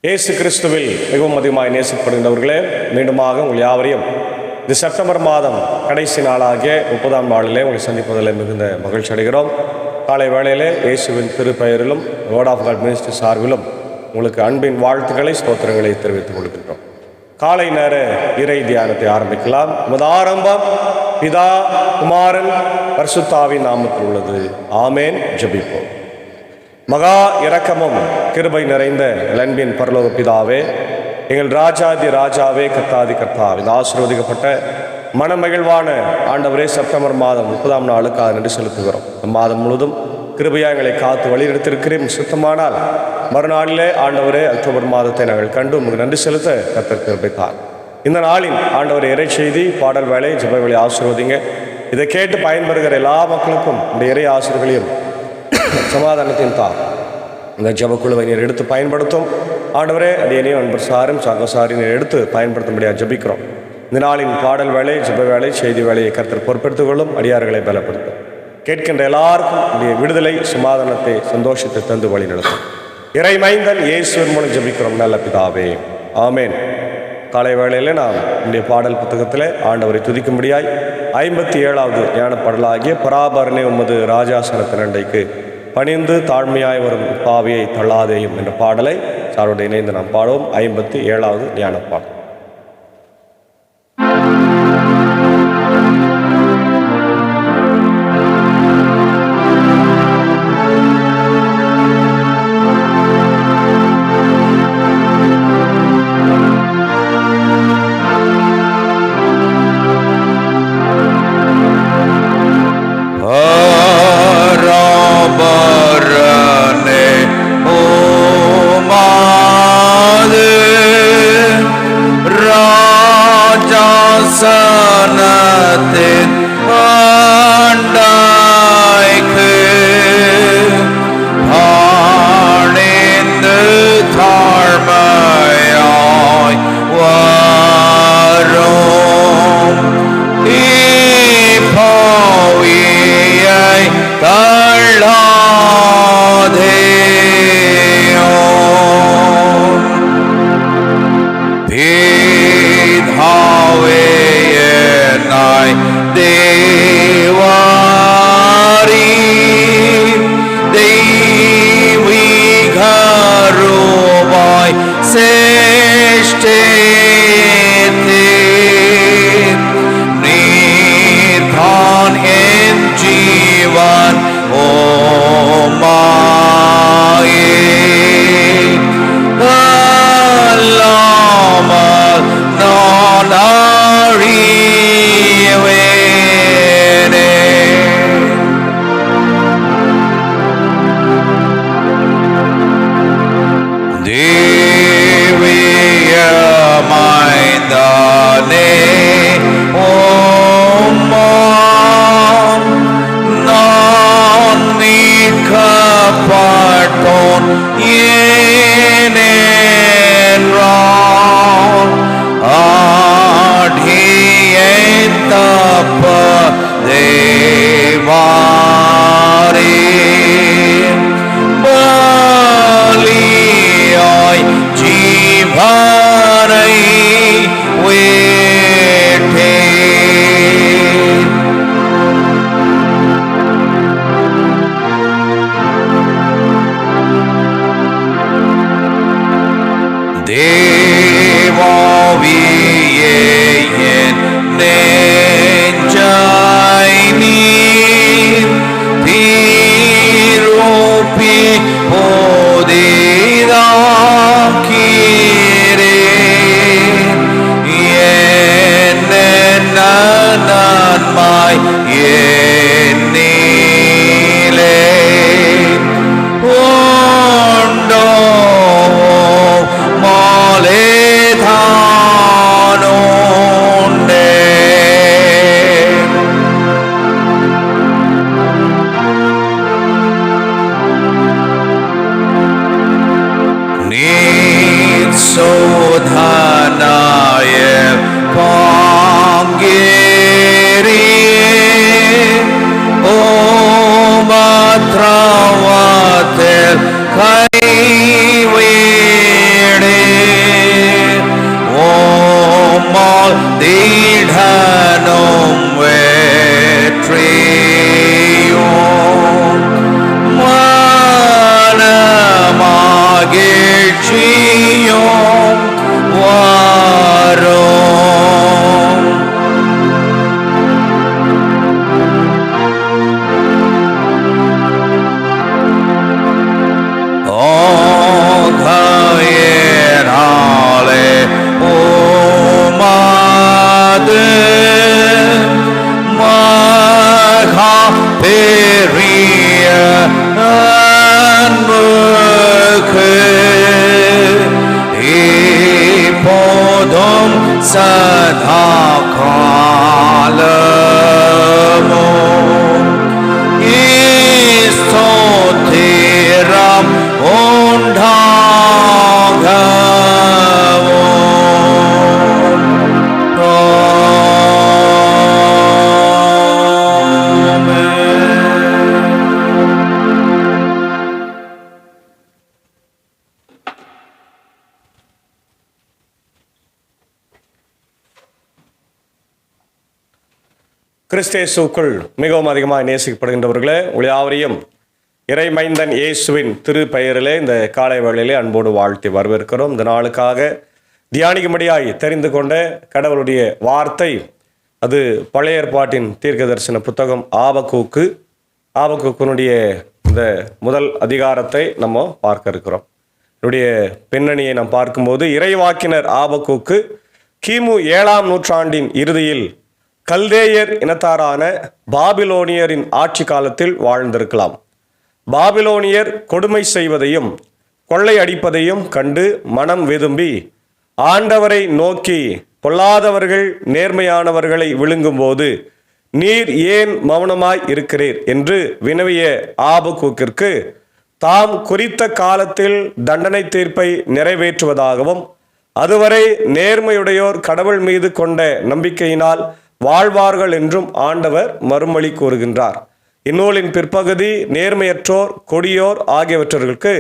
இயேசு கிறிஸ்துவில் மிகவும் அதிகமாக நேசிக்கப்படுகின்றவர்களே, மீண்டுமாக உங்கள் யாவரையும் இந்த செப்டம்பர் மாதம் கடைசி நாளாகிய 30ஆம் நாளிலே உங்களை சந்திப்பதில் மிகுந்த மகிழ்ச்சி அடைகிறோம். காலை வேளையிலே இயேசுவின் திருப்பெயரிலும் வேர்ட் ஆஃப் காட் மினிஸ்ட்ரி சார்பிலும் உங்களுக்கு அன்பின் வாழ்த்துக்களை ஸ்தோத்திரங்களை தெரிவித்துக் கொள்கின்றோம். காலை நேர இறை தியானத்தை ஆரம்பிக்கலாம். நமது ஆரம்பம் பிதா, குமாரன், பரிசுத்தாவின் நாமத்தில் உள்ளது. ஆமேன். ஜெபிப்போம். மகா இரக்கமும் கிருபை நிறைந்த அன்பின் பரலோக பிதாவே, எங்கள் ராஜாதி ராஜாவே, கர்த்தாதி கர்த்தாவே, இந்த ஆசீர்வதிக்கப்பட்ட மனமகிழ்வான ஆண்டவரே, செப்டம்பர் மாதம் 30ஆம் நாளுக்காக நன்றி செலுத்துகிறோம். இந்த மாதம் முழுவதும் கிருபையாக எங்களை காத்து வழிநடத்திருக்கிறேன். சுத்தமானால் மறுநாளிலே ஆண்டவரே அக்டோபர் மாதத்தை நாங்கள் கண்டு உங்களுக்கு நன்றி செலுத்த கர்த்தர் கிருபைத்தார். இந்த நாளின் ஆண்டவர் இறை செய்தி, பாடல் வேலை, ஜெப வேலை ஆசீர்வதிங்க. இதை கேட்டு பயன்பெறுகிற எல்லா மக்களுக்கும் இந்த இறை ஆசீர்வதிகளையும் சமாதானத்தையும் தான் இந்த ஜெபக்குழுவை நீர் எடுத்து பயன்படுத்தும். ஆண்டவரே, அடியனையும் அன்பர் சாரும் சகசாரி நீர் எடுத்து பயன்படுத்தும்படியாக ஜெபிக்கிறோம். இந்த நாளின் பாடல் வேலை, ஜெப வேலை, செய்தி வேலையை கர்த்தர் பொறுப்பெடுத்துக் கொள்ளும். அடியார்களை பலப்படுத்தும். கேட்கின்ற எல்லாருக்கும் உடைய விடுதலை, சமாதானத்தை, சந்தோஷத்தை தந்து வழி நடத்தும். இறை மைந்தன் இயேசுவின் மூலம் ஜெபிக்கிறோம் நல்ல பிதாவே. ஆமேன். காலை வேளையில் நாம் இந்த பாடல் புத்தகத்தில் ஆண்டவரை துதிக்கும்படியாய் 57வது ஞான பாடலாகிய பராபரனே உமது ராஜாசனத்தின் அண்டைக்கு பணிந்து தாழ்மையாய் வரும் பாவியை தள்ளாதேயும் என்ற பாடலை சாரோடு இணைந்து நாம் பாடுவோம். 57வது ஞான பாடல். சதா காலமும் ஸ்தோத்திரம் உண்டாகவும். கிறிஸ்தேசுக்குள் மிகவும் அதிகமாக நேசிக்கப்படுகின்றவர்களே, உங்கள் யாவரையும் இறைமைந்தன் இயேசுவின் திரு பெயரிலே இந்த காலை வேளையிலே அன்போடு வாழ்த்தி வரவேற்கிறோம். இந்த நாளுக்காக தியானிக்கும்படியாய் தெரிந்து கொண்ட கடவுளுடைய வார்த்தை, அது பழைய ஏற்பாட்டின் தீர்க்க தரிசன புத்தகம் ஆபக்கூக்கினுடைய இந்த முதல் அதிகாரத்தை நம்ம பார்க்க இருக்கிறோம். என்னுடைய பின்னணியை நாம் பார்க்கும்போது, இறைவாக்கினர் ஆபக்கூக்கு கிமு 7ஆம் நூற்றாண்டின் இறுதியில் கல்தேயர் இனத்தாரான பாபிலோனியரின் ஆட்சி காலத்தில் வாழ்ந்திருக்கலாம். பாபிலோனியர் கொடுமை செய்வதையும் கொள்ளை அடிப்பதையும் கண்டு மனம் வெதும்பி ஆண்டவரை நோக்கி, பொல்லாதவர்கள் நேர்மையானவர்களை விழுங்கும்போது நீர் ஏன் மௌனமாய் இருக்கிறீர் என்று வினவிய ஆபக்கூக்கிற்கு தாம் குறித்த காலத்தில் தண்டனை தீர்ப்பை நிறைவேற்றுவதாகவும், அதுவரை நேர்மையுடையோர் கடவுள் மீது கொண்ட நம்பிக்கையினால் வாழ்வார்கள் என்றும் ஆண்டவர் மறுமொழி கூறுகின்றார். இந்நூலின் பிற்பகுதி நேர்மையற்றோர், கொடியோர் ஆகியவற்றர்களுக்கு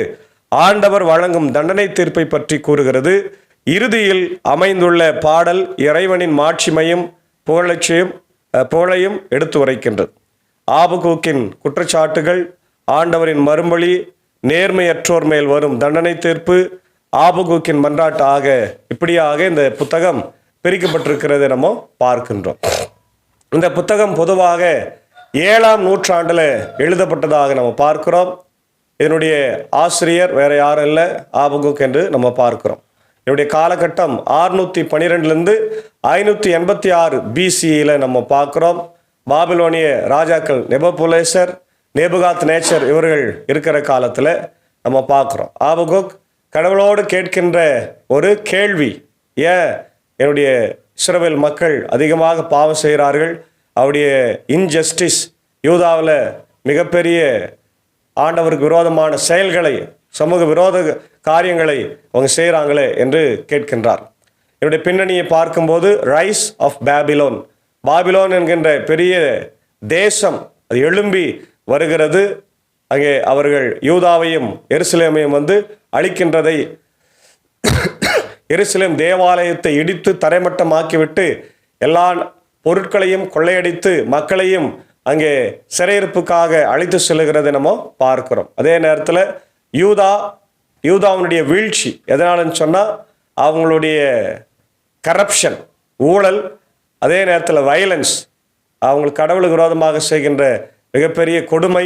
ஆண்டவர் வழங்கும் தண்டனை தீர்ப்பை பற்றி கூறுகிறது. இறுதியில் அமைந்துள்ள பாடல் இறைவனின் மாட்சிமையும் புகழையும் எடுத்து உரைக்கின்றது. ஆபக்கூக்கின் குற்றச்சாட்டுகள், ஆண்டவரின் மறுமொழி, நேர்மையற்றோர் மேல் வரும் தண்டனை தீர்ப்பு, ஆபக்கூக்கின் மன்றாட்டு ஆக இப்படியாக இந்த புத்தகம் பிரிக்கப்பட்டிருக்கிறதை நம்ம பார்க்கின்றோம். இந்த புத்தகம் பொதுவாக 7ஆம் நூற்றாண்டில் எழுதப்பட்டதாக நம்ம பார்க்கிறோம். இதனுடைய ஆசிரியர் வேற யாரும் இல்லை, ஆபக்கூக் என்று நம்ம பார்க்கிறோம். இதனுடைய காலகட்டம் 612 586 BCEல நம்ம பார்க்கிறோம். பாபிலோனிய ராஜாக்கள் நெபுகத்நேச்சர், நேபுகாத்நேச்சர் இவர்கள் இருக்கிற காலத்தில் நம்ம பார்க்கிறோம். ஆபக்கூக் கடவுளோடு கேட்கின்ற ஒரு கேள்வி, ஏன் என்னுடைய இஸ்ரவேல் மக்கள் அதிகமாக பாவம் செய்கிறார்கள், அவருடைய இன்ஜஸ்டிஸ், யூதாவில் மிகப்பெரிய ஆண்டவருக்கு விரோதமான செயல்களை, சமூக விரோத காரியங்களை அவங்க செய்கிறாங்களே என்று கேட்கின்றார். என்னுடைய பின்னணியை பார்க்கும்போது, ரைஸ் ஆஃப் பாபிலோன், பாபிலோன் என்கின்ற பெரிய தேசம் அது எழும்பி வருகிறது. அங்கே அவர்கள் யூதாவையும் எருசலேமையும் வந்து அழிக்கின்றதை, எருசலேம் தேவாலயத்தை இடித்து தரைமட்டமாக்கிவிட்டு எல்லா பொருட்களையும் கொள்ளையடித்து மக்களையும் அங்கே சிறையிருப்புக்காக அழைத்து செல்லுகிறதை நம்ம பார்க்கிறோம். அதே நேரத்தில் யூதாவுடைய வீழ்ச்சி எதனாலன்னு சொன்னால் அவங்களுடைய கரப்ஷன், ஊழல், அதே நேரத்தில் வயலன்ஸ், அவங்களுக்கு கடவுளுக்கு விரோதமாக செய்கின்ற மிகப்பெரிய கொடுமை,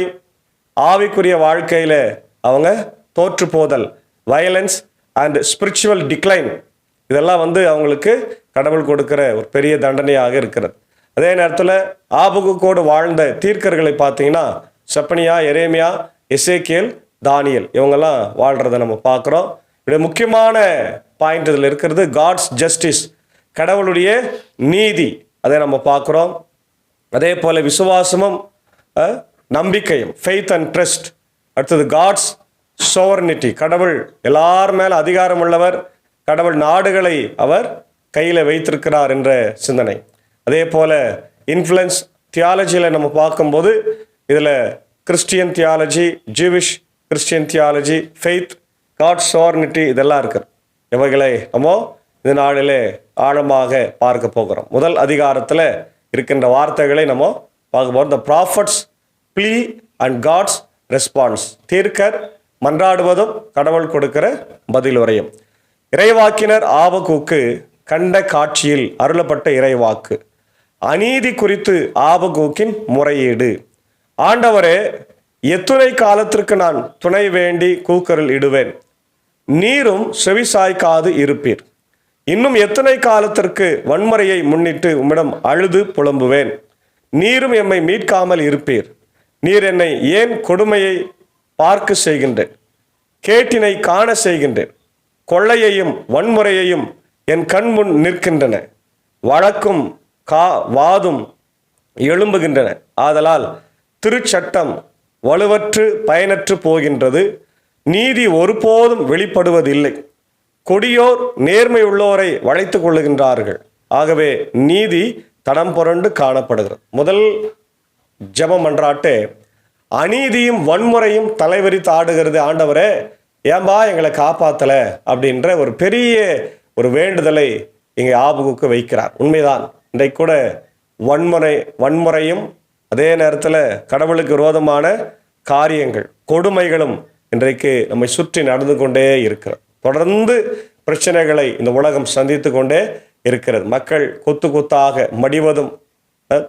ஆவிக்குரிய வாழ்க்கையில் அவங்க தோற்று போதல், வயலன்ஸ் அண்ட் ஸ்பிரிச்சுவல் டிக்ளைன், இதெல்லாம் வந்து அவங்களுக்கு கடவுள் கொடுக்கிற ஒரு பெரிய தண்டனையாக இருக்கிறது. அதே நேரத்தில் ஆபக்கூக்கோடு வாழ்ந்த தீர்க்கர்களை பார்த்தீங்கன்னா செப்பனியா, எரேமியா, எசேக்கியேல், தானியேல் இவங்கெல்லாம் வாழ்கிறத நம்ம பார்க்குறோம். இப்படி முக்கியமான பாயிண்ட் இதில் இருக்கிறது காட்ஸ் ஜஸ்டிஸ், கடவுளுடைய நீதி, அதை நம்ம பார்க்குறோம். அதே போல் விசுவாசமும் நம்பிக்கையும், ஃபெய்த் அண்ட் ட்ரஸ்ட். அடுத்தது காட்ஸ் சோவர்னிட்டி, கடவுள் எல்லார் மேலே அதிகாரம் உள்ளவர், கடவுள் நாடுகளை அவர் கையில் வைத்திருக்கிறார் என்ற சிந்தனை. அதே போல் இன்ஃப்ளூயன்ஸ் தியாலஜியில் நம்ம பார்க்கும்போது இதில் Christian theology, Jewish Christian theology, faith, God sovereignty இதெல்லாம் இருக்குது. இவைகளை நம்ம இந்த நாளிலே ஆழமாக பார்க்க போகிறோம். முதல் அதிகாரத்தில் இருக்கின்ற வார்த்தைகளை நம்ம பார்க்க போகிறோம். The prophets plea and God's response, தீர்க்கர் மன்றாடுவதும் கடவுள் கொடுக்கிற பதில் உரையும். இறைவாக்கினர் ஆபக்கூக்கு கண்ட காட்சியில் அருளப்பட்ட இறைவாக்கு. அநீதி குறித்து ஆபக்கூக்கின் முறையீடு. ஆண்டவரே, எத்துணை காலத்திற்கு நான் துணை வேண்டி கூக்குரல் இடுவேன், நீரும் செவிசாய்க்காது இருப்பீர். இன்னும் எத்தனை காலத்திற்கு வன்முறையை முன்னிட்டு உம்மிடம் அழுது புலம்புவேன், நீரும் எம்மை மீட்காமல் இருப்பீர். நீர் என்னை ஏன் கொடுமையை பார்க்க செய்கின்றேன், கேட்டினை காண செய்கின்றேன். கொள்ளையையும் வன்முறையையும் என் கண் முன் நிற்கின்றன. வழக்கும் வாதும் எழும்புகின்றன. ஆதலால் திருச்சட்டம் வலுவற்று பயனற்று போகின்றது. நீதி ஒருபோதும் வெளிப்படுவதில்லை. கொடியோர் நேர்மை உள்ளோரை வளைத்துக் கொள்ளுகின்றார்கள். ஆகவே நீதி தடம் புரண்டு காணப்படுகிறது. முதல் ஜெபம் மன்றாட்டு, அநீதியும் வன்முறையும் தலைவரித்து ஆடுகிறது, ஆண்டவரே ஏன்பா எங்களை காப்பாத்தல அப்படின்ற ஒரு பெரிய ஒரு வேண்டுதலை இங்கே ஆபகுக்கு வைக்கிறார். உண்மைதான், இன்றைக்கு கூட வன்முறையும் அதே நேரத்தில் கடவுளுக்கு விரோதமான காரியங்கள் கொடுமைகளும் இன்றைக்கு நம்மை சுற்றி நடந்து கொண்டே இருக்கிறது. தொடர்ந்து பிரச்சனைகளை இந்த உலகம் சந்தித்து கொண்டே இருக்கிறது. மக்கள் கொத்து கொத்தாக மடிவதும்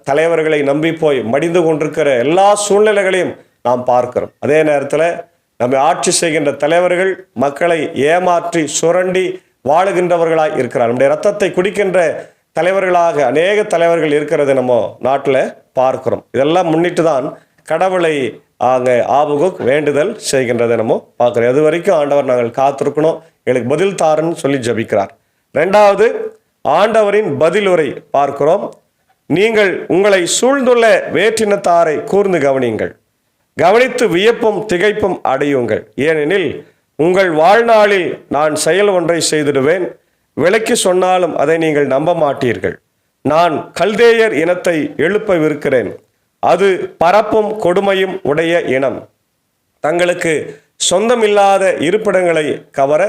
தலைவர்களை நம்பி போய் மடிந்து கொண்டிருக்கிற எல்லா சூழ்நிலைகளையும் நாம் பார்க்கிறோம். அதே நேரத்தில் நம்மை ஆட்சி செய்கின்ற தலைவர்கள் மக்களை ஏமாற்றி சுரண்டி வாழுகின்றவர்களாய் இருக்கிறார். நம்முடைய ரத்தத்தை குடிக்கின்ற தலைவர்களாக அநேக தலைவர்கள் இருக்கிறது நம்ம நாட்டில் பார்க்கிறோம். இதெல்லாம் முன்னிட்டு தான் கடவுளை அங்கே ஆபகுக் வேண்டுதல் செய்கின்றதை நம்ம பார்க்குறோம். அது வரைக்கும் ஆண்டவர் நாங்கள் காத்திருக்கணும், எங்களுக்கு பதில் தாருன்னு சொல்லி ஜபிக்கிறார். ரெண்டாவது, ஆண்டவரின் பதிலுரை பார்க்கிறோம். நீங்கள் உங்களை சூழ்ந்துள்ள வேற்றினத்தாரை கூர்ந்து கவனியுங்கள், கவனித்து வியப்பும் திகைப்பும் அடையுங்கள். ஏனெனில் உங்கள் வாழ்நாளில் நான் செயல் ஒன்றை செய்திடுவேன், விளக்கி சொன்னாலும் அதை நீங்கள் நம்ப மாட்டீர்கள். நான் கல்தேயர் இனத்தை எழுப்பவிருக்கிறேன், அது பரப்பும் கொடுமையும் உடைய இனம். தங்களுக்கு சொந்தமில்லாத இருப்பிடங்களை கவர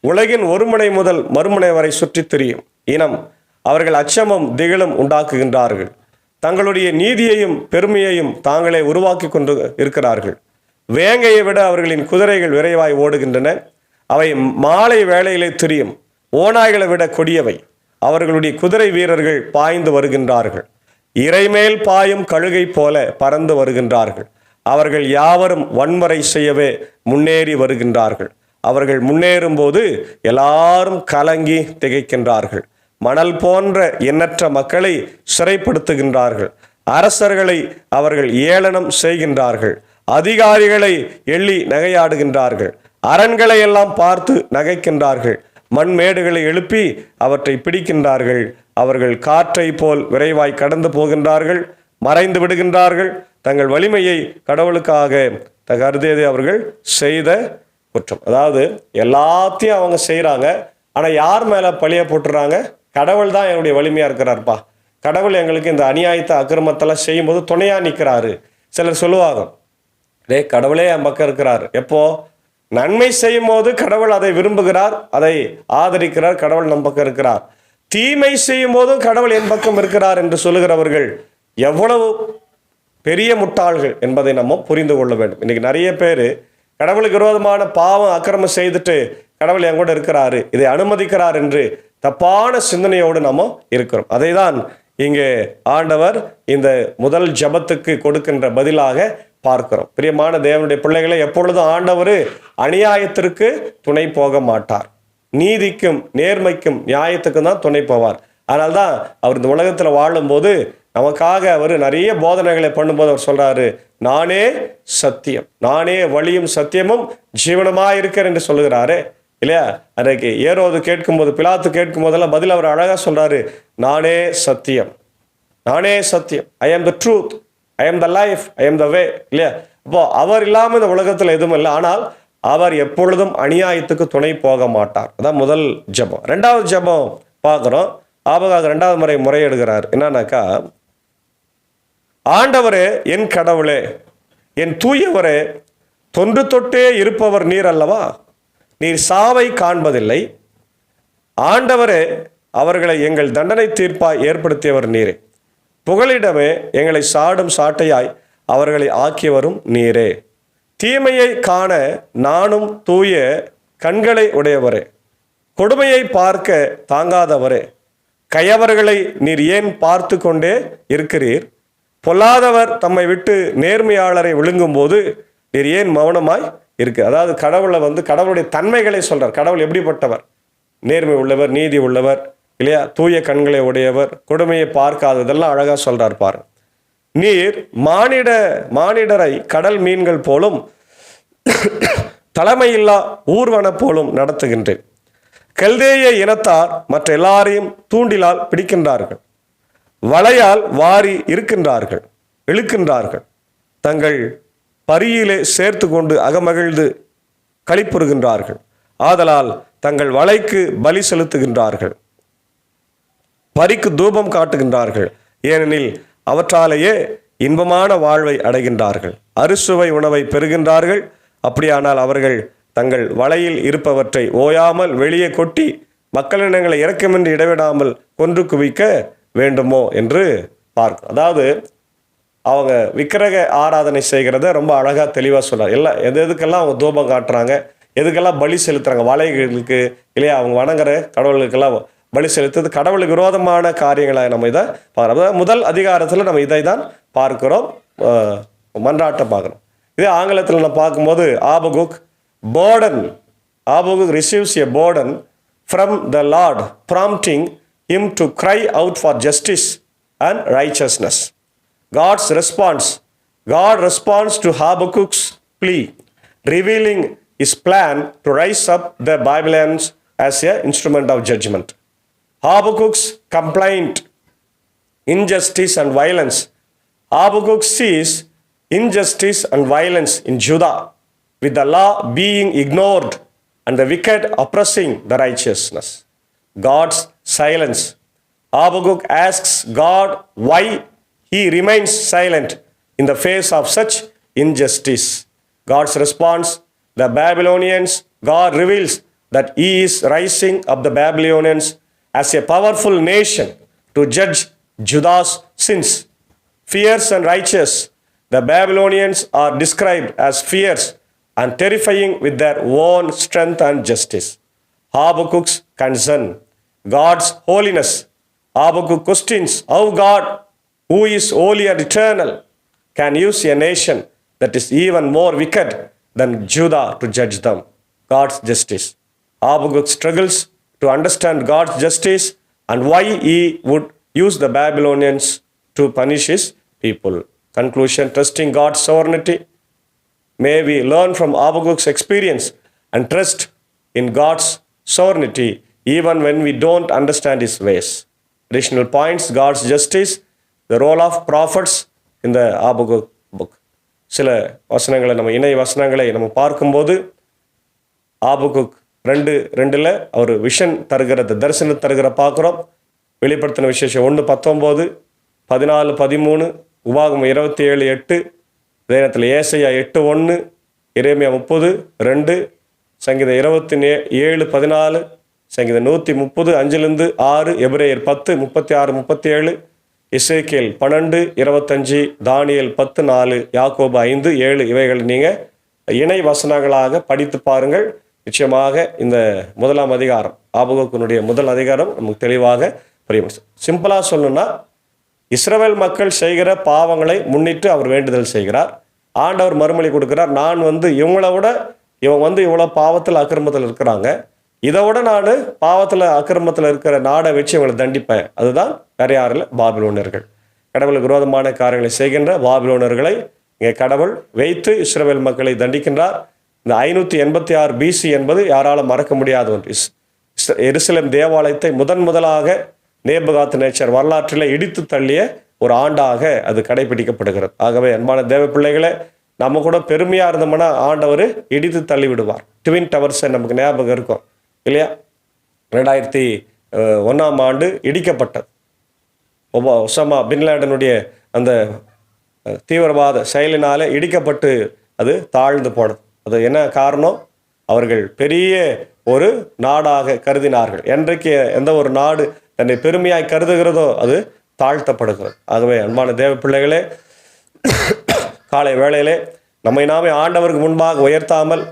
உலகின் ஒருமுனை முதல் மறுமுனை வரை சுற்றித் திரியும் இனம். அவர்கள் அச்சமும் திகிலும் உண்டாக்குகின்றார்கள். தங்களுடைய நீதியையும் பெருமையையும் தாங்களே உருவாக்கி கொண்டு இருக்கிறார்கள். வேங்கையை விட அவர்களின் குதிரைகள் விரைவாய் ஓடுகின்றன. அவை மாலை வேளையிலே திரியும். ஓநாய்களை விட கொடியவை. அவர்களுடைய குதிரை வீரர்கள் பாய்ந்து வருகின்றார்கள். இறைமேல் பாயும் கழுகை போல பறந்து வருகின்றார்கள். அவர்கள் யாவரும் வன்முறை செய்யவே முன்னேறி வருகின்றார்கள். அவர்கள் முன்னேறும் போது எல்லாரும் கலங்கி திகைக்கின்றார்கள். மணல் போன்ற எண்ணற்ற மக்களை சிறைப்படுத்துகின்றார்கள். அரசர்களை அவர்கள் ஏளனம் செய்கின்றார்கள். அதிகாரிகளை எள்ளி நகையாடுகின்றார்கள். அரண்களை எல்லாம் பார்த்து நகைக்கின்றார்கள். மண்மேடுகளை எழுப்பி அவற்றை பிடிக்கின்றார்கள். அவர்கள் காற்றை போல் விரைவாய் கடந்து போகின்றார்கள், மறைந்து விடுகின்றார்கள். தங்கள் வலிமையை கடவுளுக்காக கருதியது அவர்கள் செய்த குற்றம். அதாவது எல்லாத்தையும் அவங்க செய்கிறாங்க, ஆனால் யார் மேலே பழிய போட்டுறாங்க? கடவுள் தான் என்னுடைய வலிமையாக இருக்கிறார்ப்பா, கடவுள் எங்களுக்கு இந்த அநியாயத்தை அக்கிரமத்தெல்லாம் செய்யும்போது துணையாக நிற்கிறாரு. சிலர் சொல்லுவாங்க, டே கடவுளே என் பக்கம் இருக்கிறார். எப்போ நன்மை செய்யும் போது கடவுள் அதை விரும்புகிறார், அதை ஆதரிக்கிறார், கடவுள் நம் பக்கம் இருக்கிறார். தீமை செய்யும் போதும் கடவுள் என் பக்கம் இருக்கிறார் என்று சொல்லுகிறவர்கள் எவ்வளவு பெரிய முட்டாள்கள் என்பதை நம்ம புரிந்து கொள்ள வேண்டும். இன்னைக்கு நிறைய பேர் கடவுளுக்கு விரோதமான பாவம் அக்கிரமம் செய்துட்டு கடவுள் என் கூட இருக்கிறாரு, இதை அனுமதிக்கிறார் என்று தப்பான சிந்தனையோடு நம்ம இருக்கிறோம். அதை தான் இங்கே ஆண்டவர் இந்த முதல் ஜபத்துக்கு கொடுக்கின்ற பதிலாக பார்க்கிறோம். பிரியமான தேவனுடைய பிள்ளைகளை, எப்பொழுதும் ஆண்டவர் அநியாயத்திற்கு துணை போக மாட்டார். நீதிக்கும் நேர்மைக்கும் நியாயத்துக்கும் தான் துணை போவார். அதனால்தான் அவர் இந்த உலகத்தில் வாழும்போது நமக்காக அவர் நிறைய போதனைகளை பண்ணும்போது அவர் சொல்றாரு, நானே சத்தியம், நானே வழியும் சத்தியமும் ஜீவனமாக இருக்கிறேன் என்று சொல்லுகிறாரு இல்லையா? அன்றைக்கு ஏரோது கேட்கும்போது, பிலாத்து கேட்கும் போதெல்லாம் பதில் அவர் அழகாக சொல்றாரு, நானே சத்தியம், நானே சத்தியம், ஐ ஆம் த ட்ரூத், ஐ ஆம் த லைஃப், ஐ ஆம் த வே இல்லையா? அப்போ அவர் இல்லாமல் இந்த உலகத்தில் எதுவும் இல்லை. ஆனால் அவர் எப்பொழுதும் அநியாயத்துக்கு துணை போக மாட்டார். அதான் முதல் ஜபம். ரெண்டாவது ஜபம் பார்க்குறோம். ஆபகாக ரெண்டாவது முறை முறையிடுகிறார். என்னன்னாக்கா, ஆண்டவரே என் கடவுளே, என் தூயவரே, தொன்று தொட்டே இருப்பவர் நீர் அல்லவா? நீர் சாவை காண்பதில்லை. ஆண்டவரே, அவர்களை எங்கள் தண்டனை தீர்ப்பாய் ஏற்படுத்தியவர் நீரே. புகலிடமே எங்களை சாடும் சாட்டையாய் அவர்களை ஆக்கியவரும் நீரே. தீமையை காண நானும் தூய கண்களை உடையவரே. கொடுமையை பார்க்க தாங்காதவரே. கயவர்களை நீர் ஏன் பார்த்து கொண்டே இருக்கிறீர்? பொல்லாதவர் தம்மை விட்டு நேர்மையாளரை விழுங்கும் போது நீர் ஏன் மௌனமாய் இருக்கு? அதாவது கடவுளை கடவுளுடைய தன்மைகளை சொல்றார். கடவுள் எப்படிப்பட்டவர்? நேர்மை உள்ளவர், நீதி உள்ளவர் இல்லையா? தூய கண்களை உடையவர், கொடுமையை பார்க்காததெல்லாம் அழகா சொல்றார் பாரு. நீர் மானிடரை கடல் மீன்கள் போலும் தலைமையில்லா ஊர்வன போலும் நடத்துகின்றேன். கல்தேய இனத்தார் மற்ற எல்லாரையும் தூண்டிலால் பிடிக்கின்றார்கள், வலையால் வாரி இருக்கின்றார்கள், இழுக்கின்றார்கள், தங்கள் பரியிலே சேர்த்து கொண்டு அகமகிழ்ந்து களிப்புறுகின்றார்கள். ஆதலால் தங்கள் வலைக்கு பலி செலுத்துகின்றார்கள், பரிக்கு தூபம் காட்டுகின்றார்கள். ஏனெனில் அவற்றாலேயே இன்பமான வாழ்வை அடைகின்றார்கள், அறுசுவை உணவை பெறுகின்றார்கள். அப்படியானால் அவர்கள் தங்கள் வலையில் இருப்பவற்றை ஓயாமல் வெளியே கொட்டி மக்களினங்களை இரக்கமின்றி இடைவிடாமல் கொன்று குவிக்க வேண்டுமோ என்று பார்க்கும். அதாவது அவங்க விக்கிரக ஆராதனை செய்கிறத ரொம்ப அழகாக தெளிவாக சொல்றார். எல்லாம் எதுக்கெல்லாம் அவங்க தூபம் காட்டுறாங்க, எதுக்கெல்லாம் பலி செலுத்துறாங்க, வலைகளுக்கு இல்லையா, அவங்க வணங்குற கடவுளுக்கெல்லாம் பலி செலுத்துறது கடவுளுக்கு விரோதமான காரியங்களை நம்ம இதை பார்க்குறோம். முதல் அதிகாரத்தில் நம்ம இதை தான் பார்க்கிறோம், மன்றாட்டை பார்க்குறோம். இதே ஆங்கிலத்தில் நம்ம பார்க்கும்போது Habakkuk receives a burden from the Lord, prompting him to cry out for justice and righteousness. God responds to Habakkuk's plea, revealing his plan to rise up the Babylonians as an instrument of judgment. Habakkuk's complaint, injustice and violence. Habakkuk sees injustice and violence in Judah, with the law being ignored and the wicked oppressing the righteousness. God's silence. Habakkuk asks God why he remains silent in the face of such injustice. God's response, the Babylonians. God reveals that he is rising up the Babylonians as a powerful nation to judge Judah's sins. Fierce and righteous, the Babylonians are described as fierce and terrifying with their own strength and justice. Habakkuk's concern, God's holiness. Habakkuk questions how God, who is holy and eternal, can use a nation that is even more wicked than Judah to judge them. God's justice. Habakkuk struggles to understand God's justice and why he would use the Babylonians to punish his people. Conclusion, trusting God's sovereignty. May we learn from Habakkuk's experience and trust in God's sovereignty even when we don't understand his ways. Additional points, God's justice, the role of prophets in the Habakkuk book. சில வசனங்களை நம்ம இணை வசனங்களை நம்ம பார்க்கும்போது ஆபகுக் 2:2 அவர் vision தருகிறது, தரிசனம் தருகிற பார்க்குறோம். வெளிப்படுத்தின விசேஷம் 1:19, 14:13, உபாகமம் 27:8, வேதத்தில் ஏசாயா 8:1, எரேமியா 30:2, சங்கீதம் 27:14, சங்கீதம் 130 5-6, எபிரேயர் 10:36-37, எசேக்கியேல் 12:25, தானியேல் 10:4, யாக்கோபு 5:7 இவைகள் நீங்கள் இணை வசனங்களாக படித்து பாருங்கள். நிச்சயமாக இந்த முதலாம் அதிகாரம், ஆபகுக்கினுடைய முதல் அதிகாரம் நமக்கு தெளிவாக புரியும். சிம்பிளாக சொல்லணும்னா, இஸ்ரவேல் மக்கள் செய்கிற பாவங்களை முன்னிட்டு அவர் வேண்டுதல் செய்கிறார். ஆண்டவர் மறுமொழி கொடுக்கிறார், நான் இவங்கள விட இவங்க இவ்வளோ பாவத்தில் அக்கிரமத்தில் இருக்கிறாங்க, இதை விட நான் பாவத்தில் அக்கிரமத்தில் இருக்கிற நாடை வச்சு இவங்களை தண்டிப்பேன். அதுதான் வேற யாரும் இல்லை, பாபிலோனியர்கள். கடவுளுக்கு விரோதமான காரியங்களை செய்கின்ற பாபிலோனியர்களை இங்கே கடவுள் வைத்து இஸ்ரவேல் மக்களை தண்டிக்கின்றார். இந்த 586 BC என்பது யாராலும் மறக்க முடியாத ஒன்று. எருசலேம் தேவாலயத்தை முதலாக நேபுகாத்நேச்சர் வரலாற்றில் இடித்து தள்ளிய ஒரு ஆண்டாக அது கடைபிடிக்கப்படுகிறது. ஆகவே அன்பான தேவ பிள்ளைகளை, நம்ம கூட பெருமையாக இருந்தோம்னா ஆண்டவர் இடித்து தள்ளி விடுவார். ட்வின் டவர்ஸை நமக்கு ஞாபகம் இருக்கும் இல்லையா? 2001ஆம் ஆண்டு இடிக்கப்பட்டது. ஒசாமா பின்லேடனுடைய அந்த தீவிரவாத செயலினாலே இடிக்கப்பட்டு அது தாழ்ந்து போனது. அது என்ன காரணம்? அவர்கள் பெரிய ஒரு நாடாக கருதினார்கள். என்றைக்கு எந்த ஒரு நாடு தன்னை பெருமையாய் கருதுகிறதோ அது தாழ்த்தப்படுகிறது. ஆகவே அன்பான தேவ பிள்ளைகளே, காலை வேளையிலே நம்மை நாமே ஆண்டவருக்கு முன்பாக உயர்த்தாமல்,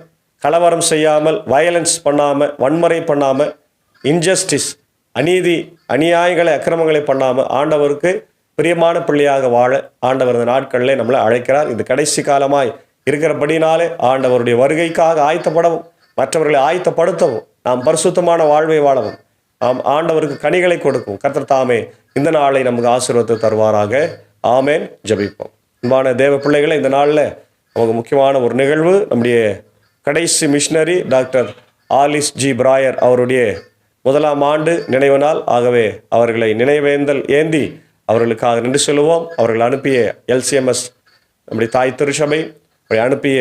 கலவரம் செய்யாமல், வயலன்ஸ் பண்ணாமல், வன்முறை பண்ணாமல், இன்ஜஸ்டிஸ் அநீதி அநியாயங்களை அக்கிரமங்களை பண்ணாமல் ஆண்டவருக்கு பிரியமான பிள்ளையாக வாழ ஆண்டவர் இந்த நாட்களிலே நம்மளை அழைக்கிறார். இது கடைசி காலமாய் இருக்கிறபடினாலே ஆண்டவருடைய வருகைக்காக ஆயத்தப்படவும், மற்றவர்களை ஆயத்தப்படுத்தவும், நாம் பரிசுத்தமான வாழ்வை வாழவும், நாம் ஆண்டவருக்கு கனிகளை கொடுக்கும் கர்த்தர் தாமே இந்த நாளை நமக்கு ஆசீர்வாதத்தை தருவாராக. ஆமேன். ஜெபிப்போம். அன்பான தேவ பிள்ளைகளை, இந்த நாளில் நமக்கு முக்கியமான ஒரு நிகழ்வு, நம்முடைய கடைசி missionary doctor Alice G fryer அவருடைய 1ஆம் ஆண்டு நினைவு நாள். ஆகவே அவர்களை நினைவேந்தல் ஏந்தி அவர்களுக்காக நன்றி சொல்லுவோம். அவர்கள் அனுப்பிய LCMS நம்முடைய தாய் திருச்சபை, அனுப்பிய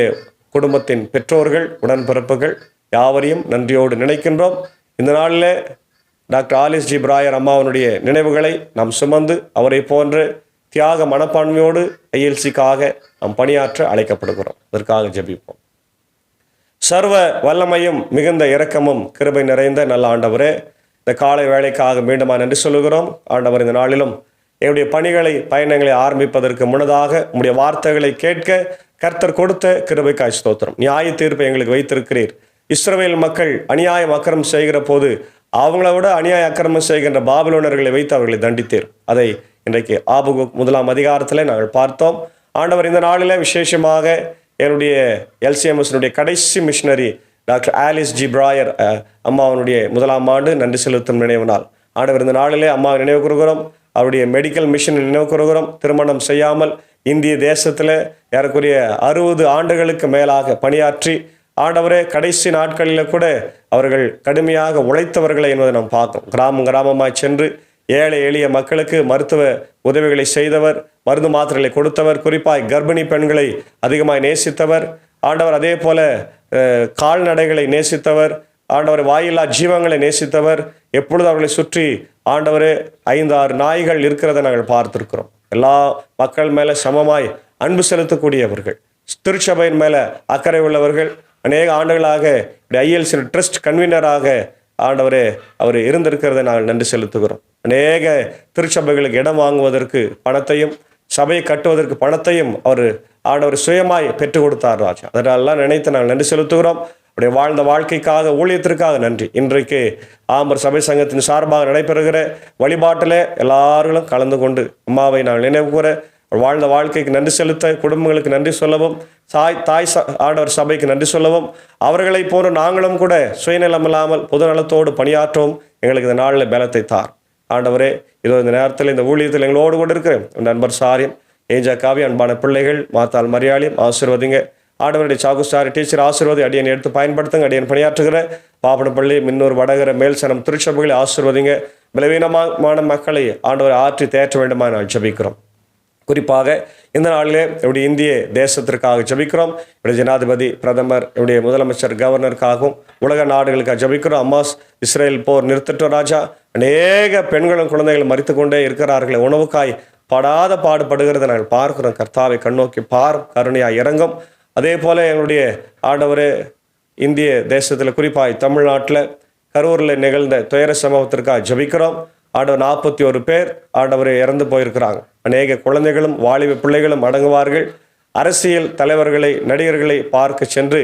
குடும்பத்தின் பெற்றோர்கள், உடன்பிறப்புகள் யாவரையும் நன்றியோடு நினைக்கின்றோம். இந்த நாளில் டாக்டர் ஆலிஸ் ஜி பிராயர் அம்மாவனுடைய நினைவுகளை நாம் சுமந்து அவரை போன்ற தியாக மனப்பான்மையோடு ILCக்காக நாம் பணியாற்ற அழைக்கப்படுகிறோம். அதற்காக ஜெபிப்போம். சர்வ வல்லமையும் மிகுந்த இரக்கமும் கிருபை நிறைந்த நல்ல ஆண்டவரே, இந்த காலை வேளைக்காக மீண்டும் நன்றி சொல்லுகிறோம். ஆண்டவர், இந்த நாளிலும் என்னுடைய பணிகளை பயணங்களை ஆரம்பிப்பதற்கு முன்னதாக உம்முடைய வார்த்தைகளை கேட்க கர்த்தர் கொடுத்த கிருபைக்காய் ஸ்தோத்திரம். நியாய தீர்ப்பை எங்களுக்கு வைத்திருக்கிறீர். இஸ்ரவேல் மக்கள் அநியாயம் அக்கிரமம் செய்கிற போது அவங்கள விட அநியாய அக்கிரமம் செய்கின்ற பாபிலோனர்களை வைத்து அவர்களை தண்டித்தீர். அதை இன்றைக்கு ஆபகுக் 1ஆம் அதிகாரத்தில் நாங்கள் பார்த்தோம். ஆண்டவர், இந்த நாளில் விசேஷமாக என்னுடைய LCMS கடைசி missionary doctor Alice G Prior அம்மாவனுடைய 1ஆம் ஆண்டு நன்றி செலுத்தும் நினைவு நாள். ஆண்டவர், இந்த நாளிலே அம்மாவை நினைவு கூறுகிறோம். அவருடைய மெடிக்கல் மிஷன் நினைவு கூறுகிறோம். திருமணம் செய்யாமல் இந்திய தேசத்தில் ஏறக்குறைய 60 ஆண்டுகளுக்கு மேலாக பணியாற்றி ஆண்டவரே, கடைசி நாட்களில் கூட அவர்கள் கடுமையாக உழைத்தவர்களை என்பதை நாம் பார்த்தோம். கிராமமாய் சென்று ஏழை எளிய மக்களுக்கு மருத்துவ உதவிகளை செய்தவர், மருந்து மாத்திரைகளை கொடுத்தவர், குறிப்பாய் கர்ப்பிணி பெண்களை அதிகமாய் நேசித்தவர். ஆண்டவர், அதே போல கால்நடைகளை நேசித்தவர். ஆண்டவர், வாயில்லா ஜீவங்களை நேசித்தவர். எப்பொழுது அவர்களை சுற்றி ஆண்டவரே 5-6 நாய்கள் இருக்கிறத நாங்கள் பார்த்திருக்கிறோம். எல்லா மக்கள் மேலே சமமாய் அன்பு செலுத்தக்கூடியவர்கள், திருச்சபையின் மேலே அக்கறை உள்ளவர்கள். அநேக ஆண்டுகளாக ILC ட்ரஸ்ட் கன்வீனராக ஆண்டவரே அவர் இருந்திருக்கிறதை நாங்கள் நன்றி செலுத்துகிறோம். அநேக திருச்சபைகளுக்கு இடம் வாங்குவதற்கு பணத்தையும் சபையை கட்டுவதற்கு பணத்தையும் ஆண்டவர் சுயமாய் பெற்றுக் கொடுத்தார் ராஜா. அதனாலெல்லாம் நினைத்து நாங்கள் நன்றி செலுத்துகிறோம். அவருடைய வாழ்ந்த வாழ்க்கைக்காக, ஊழியத்திற்காக நன்றி. இன்றைக்கு ஆம்பர் சபை சங்கத்தின் சார்பாக நடைபெறுகிற வழிபாட்டில் எல்லாரும் கலந்து கொண்டு அம்மாவை நாங்கள் நினைவு கூற, வாழ்ந்த வாழ்க்கைக்கு நன்றி செலுத்த, குடும்பங்களுக்கு நன்றி சொல்லவும், தாய் ஆண்டவர் சபைக்கு நன்றி சொல்லவும், அவர்களை போன்று நாங்களும் கூட சுயநலம் இல்லாமல் பொதுநலத்தோடு பணியாற்றவும் எங்களுக்கு இந்த நாளில் பலத்தை தார். ஆண்டவரே, இதோ இந்த நேரத்தில் இந்த ஊழியத்தில் எங்களோடு கூட இருக்கிறேன் நண்பர் சாரியம், ஏஜா காவி, அன்பான பிள்ளைகள், மாத்தாள் மரியாளியும் ஆசீர்வதிங்க. ஆண்டவருடைய சாகுஸ்டாரி டீச்சர் ஆசீர்வதி, அடியன் எடுத்து பயன்படுத்துங்க. அடியன் பணியாற்றுகிற பாப்பனப்பள்ளி, மின்னூர், வடகர, மேல்சனம் திருச்சபைகளை ஆசீர்வதிங்க. பலவீனமான மக்களை ஆண்டவரை ஆற்றி தேற்ற வேண்டுமா நான் ஜெபிக்கிறோம். குறிப்பாக இந்த நாளிலே என்னுடைய இந்திய தேசத்திற்காக ஜெபிக்கிறோம். என்னுடைய ஜனாதிபதி, பிரதமர், என்னுடைய முதலமைச்சர், கவர்னருக்காகவும் உலக நாடுகளுக்காக ஜெபிக்கிறோம். அம்மாஸ் இஸ்ரேல் போர் நிறுத்தட்டும் ராஜா. அநேக பெண்களும் குழந்தைகளும் மரித்து கொண்டே இருக்கிறார்களே, உணவுக்காய் படாத பாடுபடுகிறத நாங்கள் பார்க்கிறோம். கர்த்தாவை கண்ணோக்கி பாரும், கருணையாய் இறங்கும். அதே போல் எங்களுடைய ஆண்டவரே, இந்திய தேசத்தில் குறிப்பாக தமிழ்நாட்டில் கரூரில் நிகழ்ந்த துயர சம்பவத்திற்காக ஜெபிக்கிறோம். ஆண்டவர் 41 பேர் ஆண்டவரை இறந்து போயிருக்கிறாங்க. அநேக குழந்தைகளும் வாலிப பிள்ளைகளும் அடங்குவார்கள். அரசியல் தலைவர்களை, நடிகர்களை பார்க்க சென்று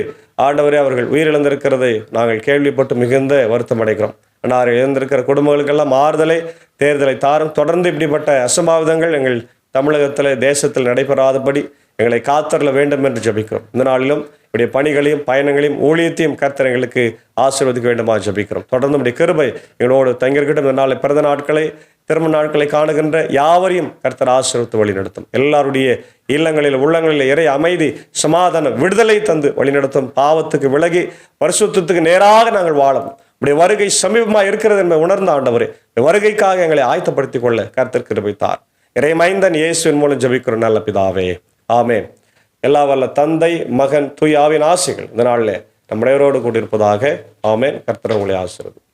ஆண்டவரே அவர்கள் உயிரிழந்திருக்கிறதை நாங்கள் கேள்விப்பட்டு மிகுந்த வருத்தம் அடைகிறோம். ஆனால் இழந்திருக்கிற குடும்பங்களுக்கெல்லாம் ஆறுதலை, தேர்தலை தாரும். தொடர்ந்து இப்படிப்பட்ட அசம்பாவிதங்கள் எங்கள் தமிழகத்தில், தேசத்தில் நடைபெறாதபடி எங்களை காத்தருள வேண்டும் என்று ஜெபிக்கிறோம். இந்த நாளிலும் இப்படிய பணிகளையும் பயணங்களையும் ஊழியத்தையும் கர்த்தர் எங்களுக்கு ஆசீர்வதிக்க வேண்டுமா ஜெபிக்கிறோம். தொடர்ந்து நம்முடைய கிருபை எங்களோடு தங்கியிருக்கட்டும். இந்த நாளை பிறந்த நாட்களை, திருமண நாட்களை காணுகின்ற யாவரையும் கர்த்தர் ஆசீர்வதித்து வழிநடத்தும். எல்லாருடைய இல்லங்களில், உள்ளங்களில் இறை அமைதி, சமாதானம், விடுதலை தந்து வழிநடத்தும். பாவத்துக்கு விலகி பரிசுத்தத்துக்கு நேராக நாங்கள் வாழும். இப்படி வருகை சமீபமாக இருக்கிறது என்பதை உணர்ந்த ஆண்டவரே, வருகைக்காக எங்களை ஆயத்தப்படுத்திக் கொள்ள கர்த்தர் கிருபை தார். இறை மைந்தன் இயேசுவின் மூலம் ஜெபிக்கிறோம் நல்ல பிதாவே, ஆமென். எல்லா வல்ல தந்தை, மகன், தூய ஆவியின் ஆசைகள் இந்த நாளில் நம்முடையவரோடு கூடியிருப்பதாக. ஆமென். கர்த்தர் உங்களை ஆசீர்வதிப்பார்.